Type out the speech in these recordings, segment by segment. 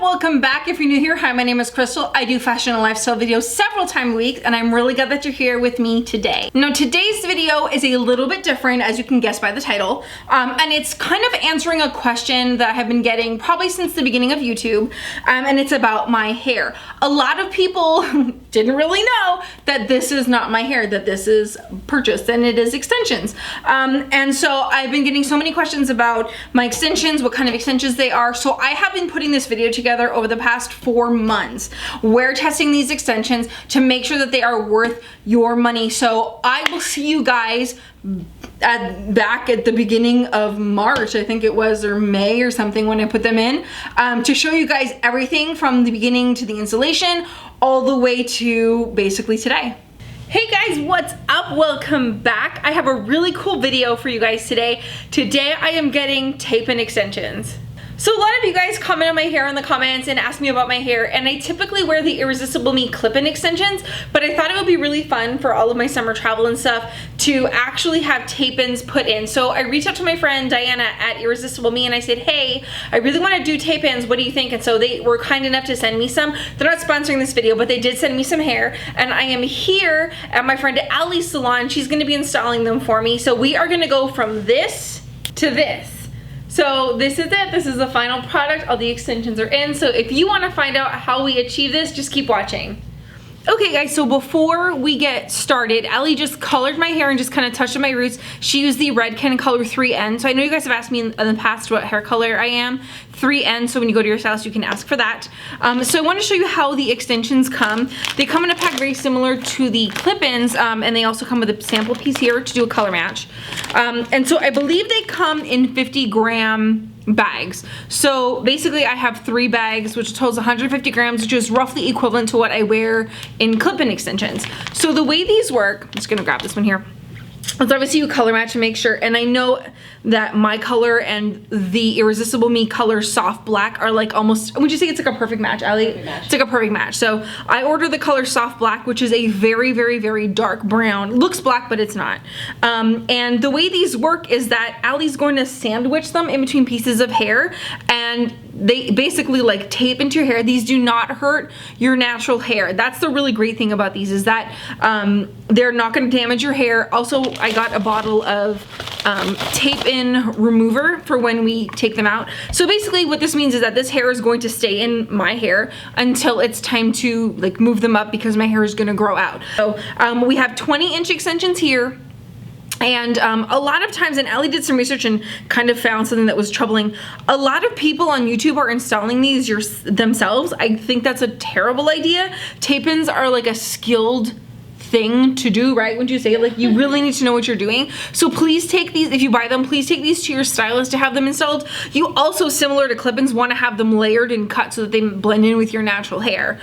welcome back. If you're new here, hi, my name is Crystal. I do fashion and lifestyle videos several times a week, and I'm really glad that you're here with me today. Now, today's video is a little bit different, as you can guess by the title, and it's kind of answering a question that I have been getting probably since the beginning of YouTube, and it's about my hair. A lot of people didn't really know that this is not my hair, that this is purchased, and it is extensions. And so I've been getting so many questions about my extensions, what kind of extensions they are. So I have been putting this video together over the past 4 months. We're testing these extensions to make sure that they are worth your money. So I will see you guys back at the beginning of March, I think it was, or May or something, when I put them in, to show you guys everything from the beginning to the installation all the way to basically today. Hey guys, what's up? Welcome back. I have a really cool video for you guys today. Today I am getting tape and extensions. So a lot of you guys comment on my hair in the comments and ask me about my hair, and I typically wear the Irresistible Me clip-in extensions, but I thought it would be really fun for all of my summer travel and stuff to actually have tape-ins put in. So I reached out to my friend Diana at Irresistible Me and I said, hey, I really want to do tape-ins, what do you think? And so they were kind enough to send me some. They're not sponsoring this video, but they did send me some hair, and I am here at my friend Allie's salon. She's going to be installing them for me. So we are going to go from this to this. So this is it. This is the final product. All the extensions are in. So if you want to find out how we achieve this, just keep watching. Okay guys, so before we get started, Allie just colored my hair and just kind of touched my roots. She used the Redken color 3N. So I know you guys have asked me in the past what hair color I am. 3N, so when you go to your stylist, you can ask for that. So I want to show you how the extensions come. They come in a pack very similar to the clip-ins, and they also come with a sample piece here to do a color match. And so I believe they come in 50-gram bags. So basically I have 3 bags, which totals 150 grams, which is roughly equivalent to what I wear in clip-in extensions. So the way these work, I'm just gonna grab this one here. Let's obviously you color match to make sure, and I know that my color and the Irresistible Me color soft black are like almost, would you say it's like a perfect match, Allie? It's like a perfect match. So I ordered the color soft black, which is a very, very, very dark brown. It looks black, but it's not. And the way these work is that Allie's going to sandwich them in between pieces of hair, and they basically like tape into your hair. These do not hurt your natural hair. That's the really great thing about these, is that they're not going to damage your hair. Also, I got a bottle of tape-in remover for when we take them out. So basically what this means is that this hair is going to stay in my hair until it's time to like move them up, because my hair is going to grow out. So we have 20-inch extensions here. And a lot of times, and Allie did some research and kind of found something that was troubling. A lot of people on YouTube are installing these themselves. I think that's a terrible idea. Tape-ins are like a skilled thing to do, right? Wouldn't you say? Like, you really need to know what you're doing. So please take these, if you buy them, please take these to your stylist to have them installed. You also, similar to clip-ins, want to have them layered and cut so that they blend in with your natural hair.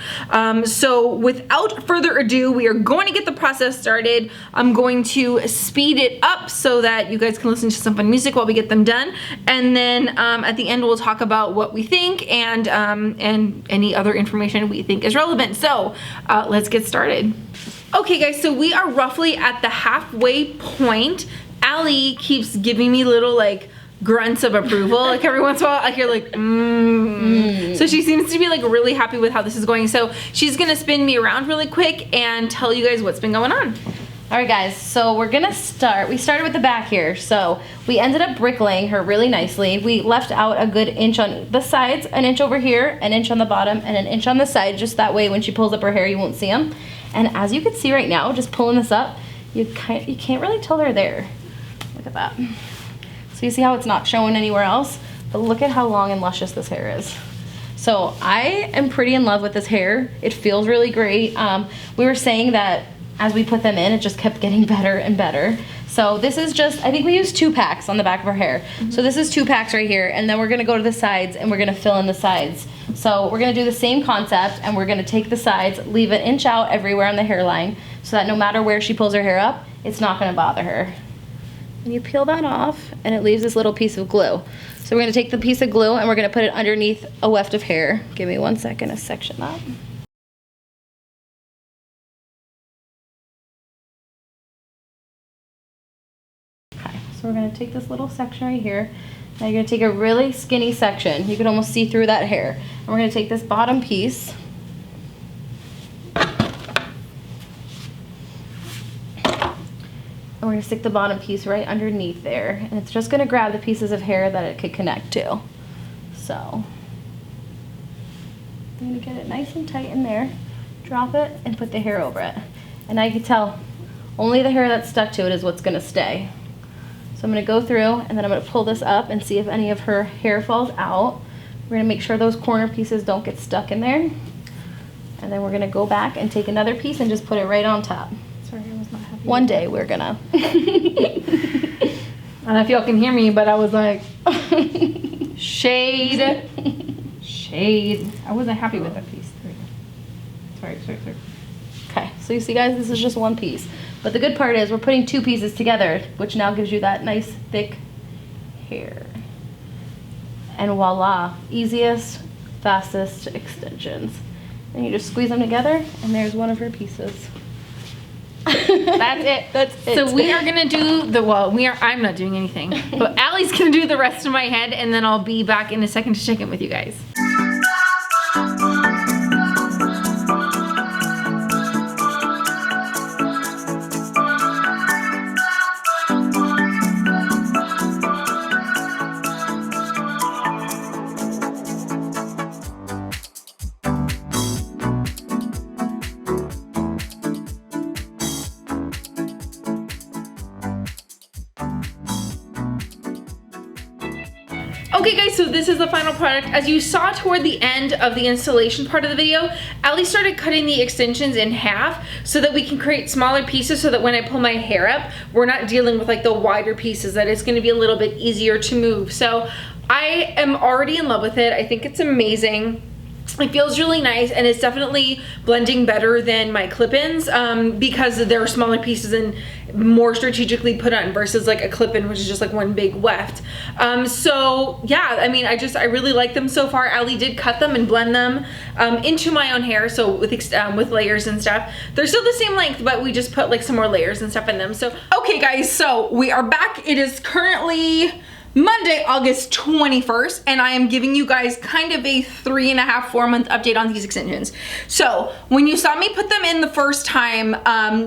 So without further ado, we are going to get the process started. I'm going to speed it up so that you guys can listen to some fun music while we get them done, and then at the end we'll talk about what we think and any other information we think is relevant. So let's get started. Okay guys, so we are roughly at the halfway point. Allie keeps giving me little like grunts of approval. Like every once in a while I hear like So she seems to be like really happy with how this is going. So she's gonna spin me around really quick and tell you guys what's been going on. Alright guys, so we're gonna start. We started with the back here. So we ended up bricklaying her really nicely. We left out a good inch on the sides, an inch over here, an inch on the bottom, and an inch on the side, just that way when she pulls up her hair you won't see them. And as you can see right now, just pulling this up, you can't really tell they're there. Look at that. So you see how it's not showing anywhere else? But look at how long and luscious this hair is. So I am pretty in love with this hair. It feels really great. We were saying that as we put them in, it just kept getting better and better. So this is just, I think we used 2 packs on the back of our hair. So this is 2 packs right here, and then we're gonna go to the sides and we're gonna fill in the sides. So we're gonna do the same concept, and we're gonna take the sides, leave an inch out everywhere on the hairline, so that no matter where she pulls her hair up, it's not gonna bother her. And you peel that off, and it leaves this little piece of glue. So we're gonna take the piece of glue and we're gonna put it underneath a weft of hair. Give me 1 second to section that. So we're going to take this little section right here, Now you're gonna take a really skinny section. You can almost see through that hair. And we're gonna take this bottom piece. And we're gonna stick the bottom piece right underneath there. And it's just gonna grab the pieces of hair that it could connect to. So, I'm gonna get it nice and tight in there. Drop it and put the hair over it. And I can tell only the hair that's stuck to it is what's gonna stay. So I'm gonna go through and then I'm gonna pull this up and see if any of her hair falls out. We're gonna make sure those corner pieces don't get stuck in there. And then we're gonna go back and take another piece and just put it right on top. Sorry, I was not happy. One day we're gonna. I don't know if y'all can hear me, but I was like, shade, shade. I wasn't happy with that piece. There we go. Sorry. Okay, so you see guys, this is just one piece. But the good part is we're putting two pieces together, which now gives you that nice thick hair. And voila, easiest, fastest extensions. And you just squeeze them together and there's one of her pieces. That's it. That's it. So we are gonna do the, I'm not doing anything, but Allie's gonna do the rest of my head and then I'll be back in a second to check in with you guys. Okay guys, so this is the final product. As you saw toward the end of the installation part of the video, Allie started cutting the extensions in half so that we can create smaller pieces so that when I pull my hair up, we're not dealing with like the wider pieces, that it's gonna be a little bit easier to move. So I am already in love with it. I think it's amazing. It feels really nice and it's definitely blending better than my clip-ins because there are smaller pieces and more strategically put on versus like a clip-in, which is just like one big weft. So yeah, I mean, I really like them so far. Allie did cut them and blend them into my own hair, so with layers and stuff. They're still the same length, but we just put like some more layers and stuff in them. So okay guys, so we are back. It is currently Monday, August 21st, and I am giving you guys kind of a 3.5-4 month update on these extensions. So when you saw me put them in the first time,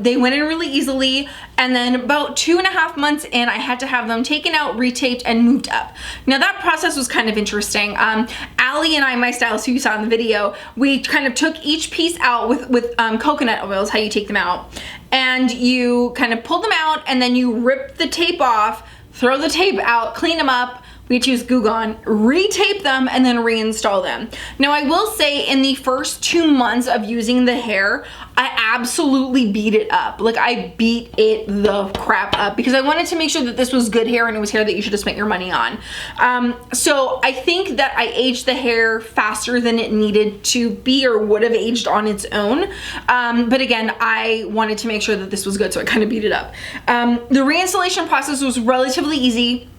they went in really easily, and then about 2.5 months in, I had to have them taken out, retaped, and moved up. Now that process was kind of interesting. Allie and I, my stylist who you saw in the video, we kind of took each piece out with coconut oil is how you take them out, and you kind of pull them out, and then you rip the tape off, throw the tape out, clean them up. We choose Goo Gone, retape them, and then reinstall them. Now I will say in the first 2 months of using the hair, I absolutely beat it up. Like I beat it the crap up because I wanted to make sure that this was good hair and it was hair that you should have spent your money on. So I think that I aged the hair faster than it needed to be or would have aged on its own. But again, I wanted to make sure that this was good, so I kind of beat it up. The reinstallation process was relatively easy.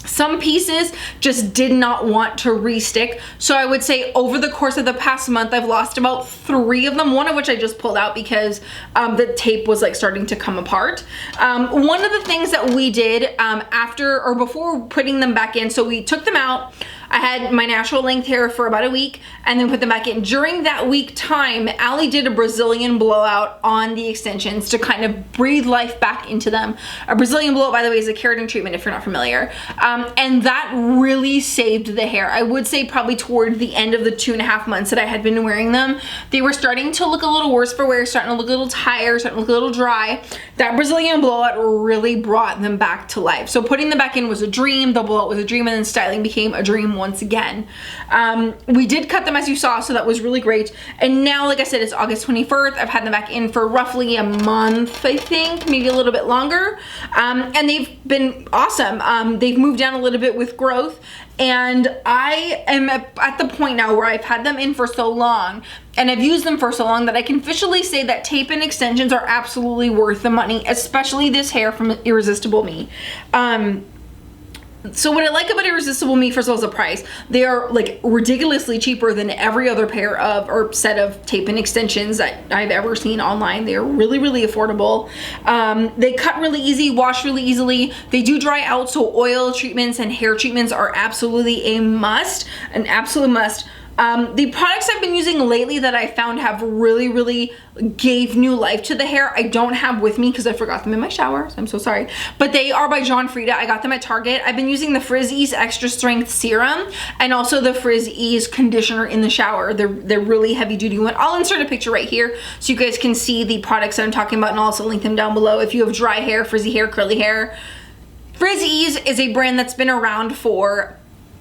Some pieces just did not want to restick. So I would say over the course of the past month, I've lost about 3 of them, one of which I just pulled out because the tape was like starting to come apart. One of the things that we did after or before putting them back in, so we took them out, I had my natural length hair for about a week and then put them back in. During that week time, Allie did a Brazilian blowout on the extensions to kind of breathe life back into them. A Brazilian blowout, by the way, is a keratin treatment if you're not familiar. And that really saved the hair. I would say probably toward the end of the 2.5 months that I had been wearing them, they were starting to look a little worse for wear, starting to look a little tired, starting to look a little dry. That Brazilian blowout really brought them back to life. So putting them back in was a dream, the blowout was a dream, and then styling became a dream once again. We did cut them as you saw, so that was really great. And now, like I said, it's August 21st. I've had them back in for roughly a month, I think, maybe a little bit longer. And they've been awesome. They've moved down a little bit with growth. And I am at the point now where I've had them in for so long and I've used them for so long that I can officially say that tape and extensions are absolutely worth the money, especially this hair from Irresistible Me. So what I like about Irresistible Me, first of all, is the price. They are like ridiculously cheaper than every other pair of or set of tape and extensions that I've ever seen online. They are really, really affordable. They cut really easy, wash really easily. They do dry out, so oil treatments and hair treatments are absolutely a must, an absolute must. The products I've been using lately that I found have really, really gave new life to the hair, I don't have with me because I forgot them in my shower, so I'm so sorry. But they are by John Frieda. I got them at Target. I've been using the Frizz Ease Extra Strength Serum and also the Frizz Ease Conditioner in the shower. They're really heavy duty one. I'll insert a picture right here so you guys can see the products that I'm talking about, and I'll also link them down below if you have dry hair, frizzy hair, curly hair. Frizz Ease is a brand that's been around for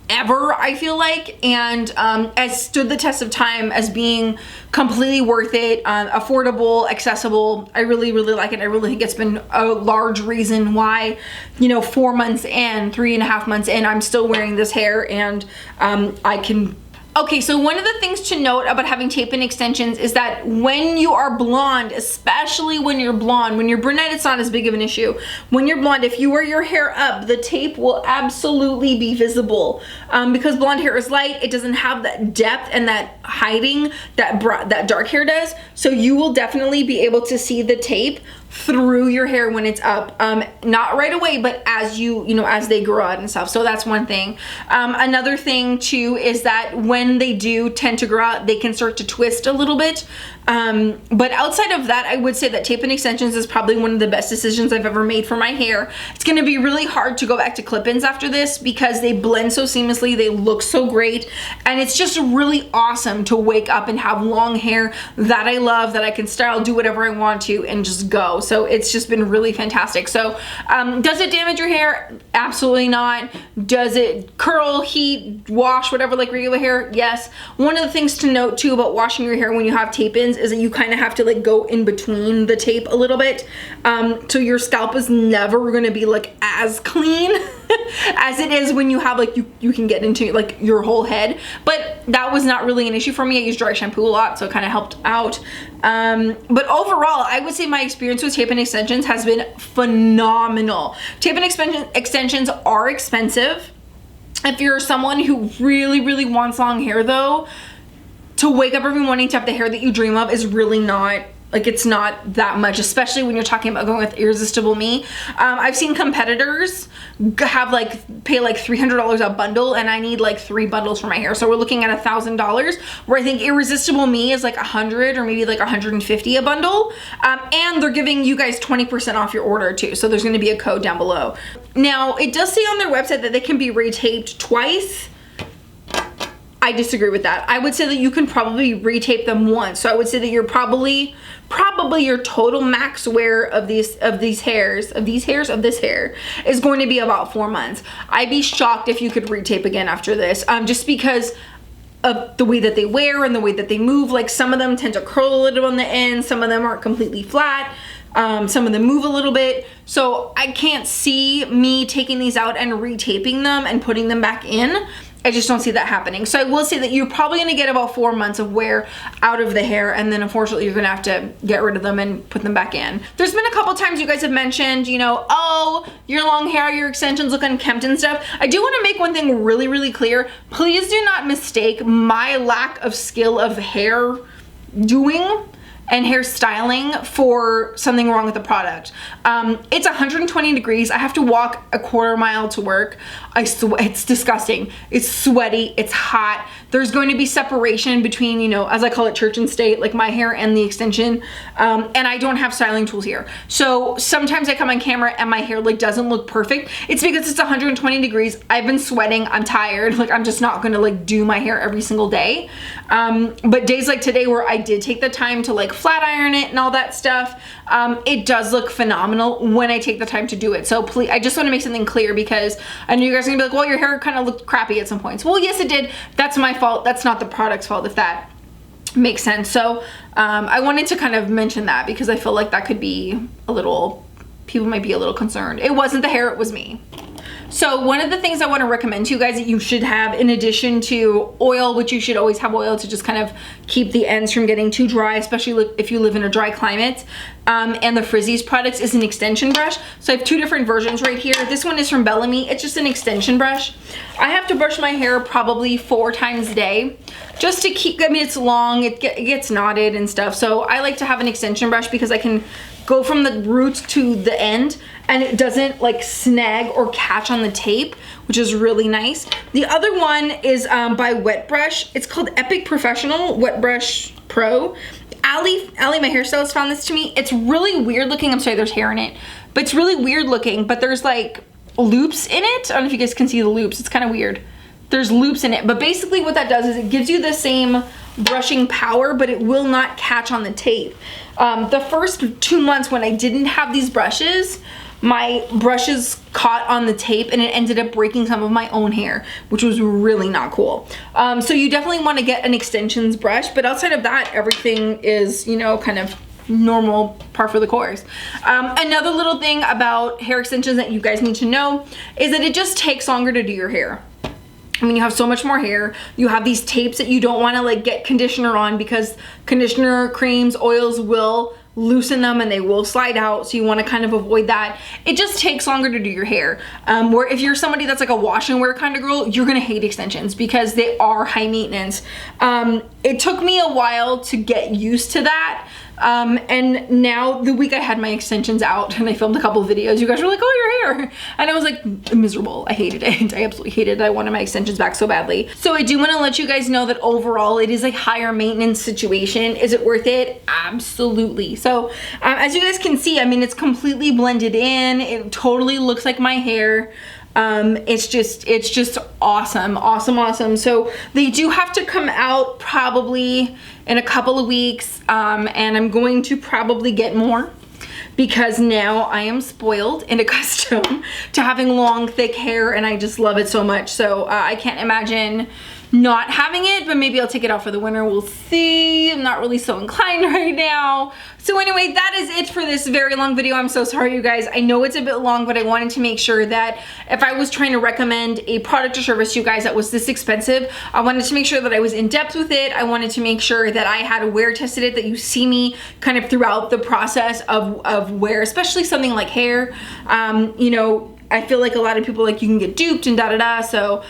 ever, I feel like, and has stood the test of time as being completely worth it, affordable, accessible. I really, really like it. I really think it's been a large reason why, you know, 4 months in, 3.5 months in, I'm still wearing this hair, and I can. Okay, so one of the things to note about having tape and extensions is that when you are blonde, especially when you're blonde, when you're brunette, it's not as big of an issue. When you're blonde, if you wear your hair up, the tape will absolutely be visible. Because blonde hair is light, it doesn't have that depth and that hiding that dark hair does. So you will definitely be able to see the tape through your hair when it's up, not right away, but as as they grow out and stuff. So that's one thing. Another thing too is that when they do tend to grow out, they can start to twist a little bit. But outside of that, I would say that tape and extensions is probably one of the best decisions I've ever made for my hair. It's going to be really hard to go back to clip-ins after this because they blend so seamlessly, they look so great, and it's just really awesome to wake up and have long hair that I love, that I can style, do whatever I want to, and just go. So it's just been really fantastic. So does it damage your hair? Absolutely not. Does it curl, heat, wash, whatever, like regular hair? Yes. One of the things to note too about washing your hair when you have tape-ins is that you kind of have to like go in between the tape a little bit. So your scalp is never going to be like as clean as it is when you have like you can get into like your whole head. But that was not really an issue for me. I use dry shampoo a lot, so it kind of helped out. But overall, I would say my experience with tape and extensions has been phenomenal. Tape and extensions are expensive. If you're someone who really, really wants long hair though, to wake up every morning to have the hair that you dream of is really not, like, it's not that much, especially when you're talking about going with Irresistible Me. I've seen competitors have pay like $300 a bundle, and I need like 3 bundles for my hair. So we're looking at $1,000, where I think Irresistible Me is like 100 or maybe like 150 a bundle. And they're giving you guys 20% off your order too. So there's gonna be a code down below. Now, it does say on their website that they can be retaped twice. I disagree with that. I would say that you can probably retape them once. So I would say that you're probably your total max wear of this hair is going to be about 4 months. I'd be shocked if you could retape again after this, just because of the way that they wear and the way that they move. Like, some of them tend to curl a little on the end, some of them aren't completely flat. Some of them move a little bit. So I can't see me taking these out and retaping them and putting them back in. I just don't see that happening. So I will say that you're probably gonna get about 4 months of wear out of the hair, and then unfortunately you're gonna have to get rid of them and put them back in. There's been a couple times you guys have mentioned, you know, oh, your long hair, your extensions look unkempt and stuff. I do wanna make one thing really, really clear. Please do not mistake my lack of skill of hair doing and hairstyling for something wrong with the product. It's 120 degrees. I have to walk a quarter mile to work. It's disgusting. It's sweaty, it's hot. There's going to be separation between, you know, as I call it, church and state, like my hair and the extension. And I don't have styling tools here. So sometimes I come on camera and my hair like doesn't look perfect. It's because it's 120 degrees. I've been sweating, I'm tired. Like, I'm just not gonna like do my hair every single day. But days like today where I did take the time to like flat iron it and all that stuff, it does look phenomenal when I take the time to do it. So please, I just want to make something clear, because I know you guys are gonna be like, well, your hair kind of looked crappy at some points. Well, yes, it did. That's my fault. That's not the product's fault, if that makes sense. So I wanted to kind of mention that, because I feel like that could be a little, people might be a little concerned. It wasn't the hair, it was me. So one of the things I want to recommend to you guys that you should have, in addition to oil, which you should always have oil to just kind of keep the ends from getting too dry, especially if you live in a dry climate, and the Frizzies products, is an extension brush. So I have two different versions right here. This one is from Bellamy. It's just an extension brush. I have to brush my hair probably 4 times a day just to keep, I mean, it's long, it gets knotted and stuff. So I like to have an extension brush because I can go from the roots to the end and it doesn't like snag or catch on the tape, which is really nice. The other one is by Wet Brush. It's called Epic Professional Wet Brush Pro. Allie, my hairstylist, found this to me. It's really weird looking. I'm sorry, there's hair in it, but it's really weird looking, but there's like loops in it. I don't know if you guys can see the loops. It's kind of weird. There's loops in it, but basically what that does is it gives you the same brushing power, but it will not catch on the tape. The first 2 months when I didn't have these brushes, my brushes caught on the tape and it ended up breaking some of my own hair, which was really not cool. So you definitely want to get an extensions brush, but outside of that, everything is, you know, kind of normal, par for the course. Another little thing about hair extensions that you guys need to know is that it just takes longer to do your hair. I mean, you have so much more hair. You have these tapes that you don't want to like get conditioner on because conditioner, creams, oils will loosen them and they will slide out. So you want to kind of avoid that. It just takes longer to do your hair. Where if you're somebody that's like a wash and wear kind of girl, you're going to hate extensions because they are high maintenance. It took me a while to get used to that. And now the week I had my extensions out and I filmed a couple of videos, you guys were like, oh, your hair. And I was like miserable. I hated it. I absolutely hated it. I wanted my extensions back so badly. So I do want to let you guys know that overall it is a higher maintenance situation. Is it worth it? Absolutely. So as you guys can see, I mean, it's completely blended in. It totally looks like my hair. It's just awesome. So they do have to come out probably in a couple of weeks, and I'm going to probably get more because now I am spoiled and accustomed to having long, thick hair, and I just love it so much. So I can't imagine not having it, but maybe I'll take it out for the winter. We'll see. I'm not really so inclined right now. So anyway, that is it for this very long video. I'm so sorry, you guys. I know it's a bit long, but I wanted to make sure that if I was trying to recommend a product or service to you guys that was this expensive, I wanted to make sure that I was in depth with it. I wanted to make sure that I had wear tested it, that you see me kind of throughout the process of wear, especially something like hair. You know, I feel like a lot of people like you can get duped and da-da-da. So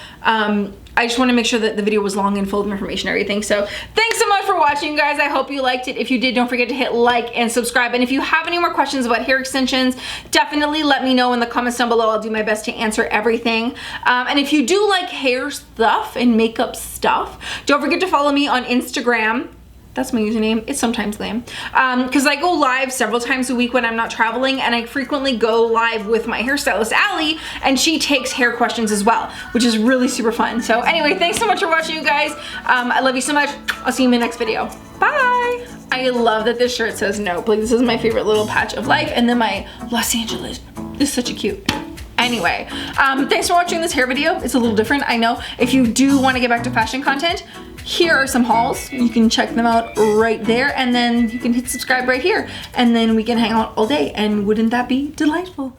I just want to make sure that the video was long and full of information and everything. So thanks so much for watching, guys. I hope you liked it. If you did, don't forget to hit like and subscribe. And if you have any more questions about hair extensions, definitely let me know in the comments down below. I'll do my best to answer everything. And if you do like hair stuff and makeup stuff, don't forget to follow me on Instagram. That's my username. It's sometimes Glam. Because I go live several times a week when I'm not traveling, and I frequently go live with my hairstylist, Allie, and she takes hair questions as well, which is really super fun. So anyway, thanks so much for watching, you guys. I love you so much. I'll see you in my next video. Bye. I love that this shirt says nope. Like, this is my favorite little patch of life. And then my Los Angeles. This is such a cute. Anyway, thanks for watching this hair video. It's a little different, I know. If you do want to get back to fashion content, here are some hauls. You can check them out right there, and then you can hit subscribe right here, and then we can hang out all day, and wouldn't that be delightful?